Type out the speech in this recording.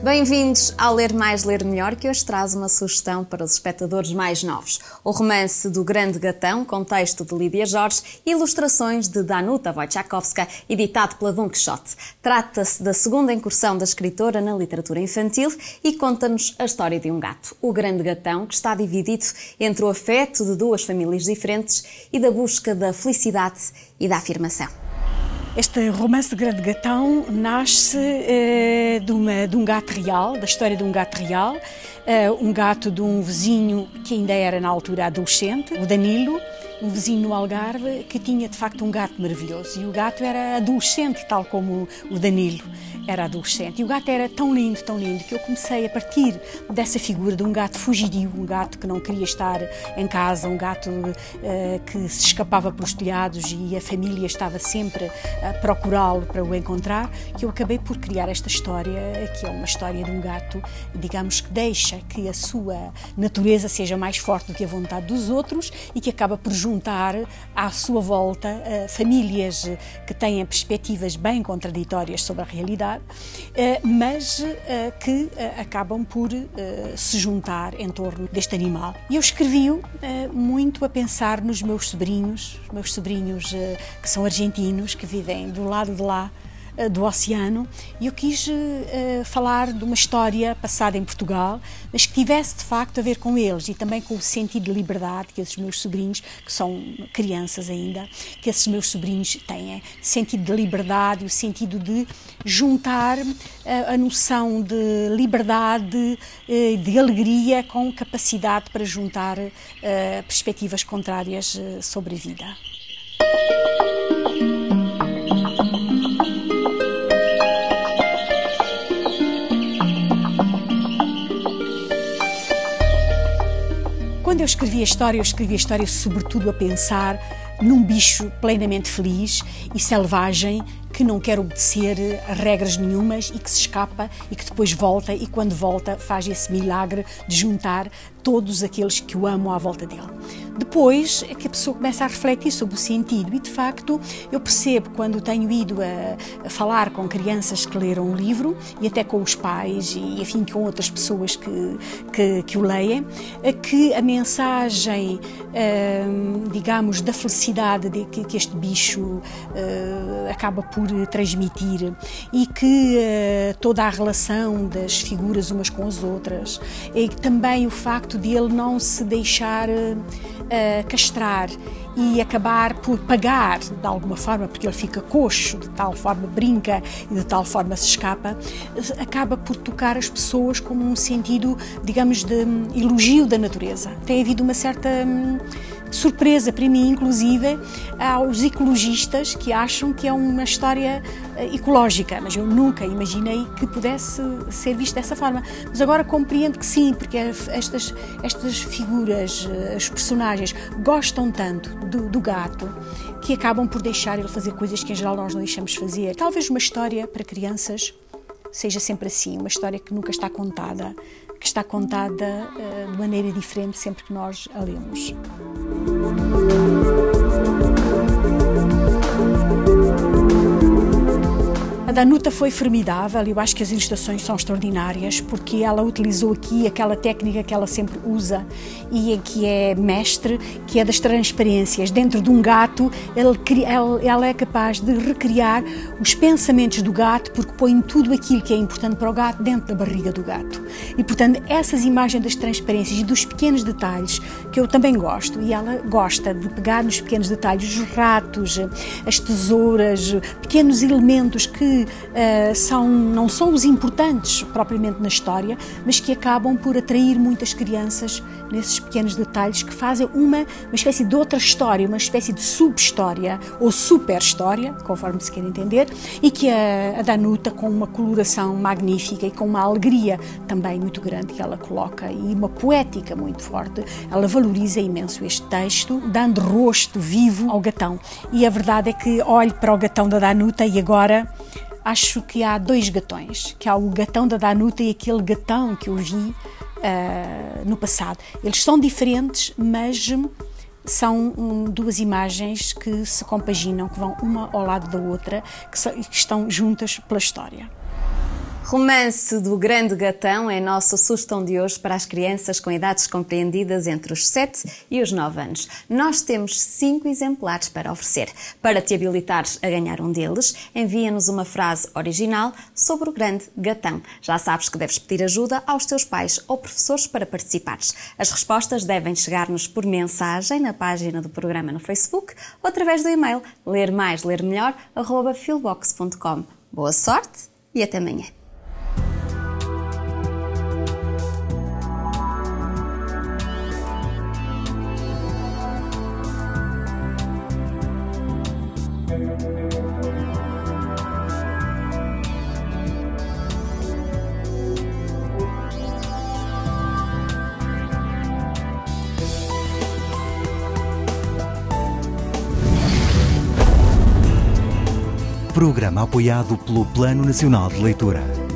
Bem-vindos ao Ler Mais, Ler Melhor, que hoje traz uma sugestão para os espectadores mais novos. O romance do Grande Gatão, com texto de Lídia Jorge e ilustrações de Danuta Wojciechowska, editado pela Dom Quixote. Trata-se da segunda incursão da escritora na literatura infantil e conta-nos a história de um gato, o Grande Gatão, que está dividido entre o afeto de duas famílias diferentes e da busca da felicidade e da afirmação. Este romance de Grande Gatão nasce de um gato real, da história de um gato real, um gato de um vizinho que ainda era na altura adolescente, o Danilo, um vizinho no Algarve que tinha de facto um gato maravilhoso, e o gato era adolescente, tal como o Danilo era adolescente, e o gato era tão lindo, que eu comecei a partir dessa figura de um gato fugidio, um gato que não queria estar em casa, um gato que se escapava pelos telhados e a família estava sempre a procurá-lo para o encontrar, que eu acabei por criar esta história, que é uma história de um gato, digamos, que deixa que a sua natureza seja mais forte do que a vontade dos outros e que acaba por juntar à sua volta famílias que têm perspectivas bem contraditórias sobre a realidade, mas que acabam por se juntar em torno deste animal. E eu escrevi-o muito a pensar nos meus sobrinhos que são argentinos, que vivem do lado de lá do oceano, e eu quis falar de uma história passada em Portugal, mas que tivesse de facto a ver com eles e também com o sentido de liberdade que esses meus sobrinhos, que são crianças ainda, que esses meus sobrinhos têm, sentido de liberdade, o sentido de juntar a noção de liberdade, de alegria, com capacidade para juntar perspectivas contrárias sobre a vida. Quando eu escrevi a história sobretudo a pensar num bicho plenamente feliz e selvagem, que não quer obedecer a regras nenhumas e que se escapa e que depois volta, e quando volta faz esse milagre de juntar todos aqueles que o amam à volta dele. Depois é que a pessoa começa a refletir sobre o sentido, e de facto eu percebo, quando tenho ido a falar com crianças que leram o livro e até com os pais e enfim com outras pessoas que o leem, que a mensagem, digamos, da felicidade que este bicho acaba por transmitir, e que toda a relação das figuras umas com as outras, e também o facto de ele não se deixar castrar e acabar por pagar de alguma forma, porque ele fica coxo, de tal forma brinca e de tal forma se escapa, acaba por tocar as pessoas como um sentido, digamos, de elogio da natureza. Tem havido uma certa surpresa para mim, inclusive, aos ecologistas que acham que é uma história ecológica, mas eu nunca imaginei que pudesse ser visto dessa forma. Mas agora compreendo que sim, porque estas figuras, os personagens, gostam tanto do gato que acabam por deixar ele fazer coisas que em geral nós não deixamos fazer. Talvez uma história para crianças seja sempre assim, uma história que nunca está contada, que está contada de maneira diferente sempre que nós a lemos. A Danuta foi formidável, eu acho que as ilustrações são extraordinárias, porque ela utilizou aqui aquela técnica que ela sempre usa e em que é mestre, que é das transparências. Dentro de um gato, ela é capaz de recriar os pensamentos do gato, porque põe tudo aquilo que é importante para o gato dentro da barriga do gato. E, portanto, essas imagens das transparências e dos pequenos detalhes, que eu também gosto, e ela gosta de pegar nos pequenos detalhes, os ratos, as tesouras, pequenos elementos que não são os importantes propriamente na história, mas que acabam por atrair muitas crianças nesses pequenos detalhes que fazem uma espécie de outra história, uma espécie de sub-história ou super-história, conforme se quer entender, e que a Danuta, com uma coloração magnífica e com uma alegria também muito grande que ela coloca e uma poética muito forte, ela valoriza imenso este texto, dando rosto vivo ao gatão. E a verdade é que olho para o gatão da Danuta e agora acho que há dois gatões, que há o gatão da Danuta e aquele gatão que eu vi no passado. Eles são diferentes, mas são duas imagens que se compaginam, que vão uma ao lado da outra, que estão juntas pela história. Romance do Grande Gatão é a nossa sugestão de hoje para as crianças com idades compreendidas entre os 7 e os 9 anos. Nós temos 5 exemplares para oferecer. Para te habilitares a ganhar um deles, envia-nos uma frase original sobre o Grande Gatão. Já sabes que deves pedir ajuda aos teus pais ou professores para participares. As respostas devem chegar-nos por mensagem na página do programa no Facebook ou através do e-mail lermaislermelhor@filbox.com. Boa sorte e até amanhã. Programa apoiado pelo Plano Nacional de Leitura.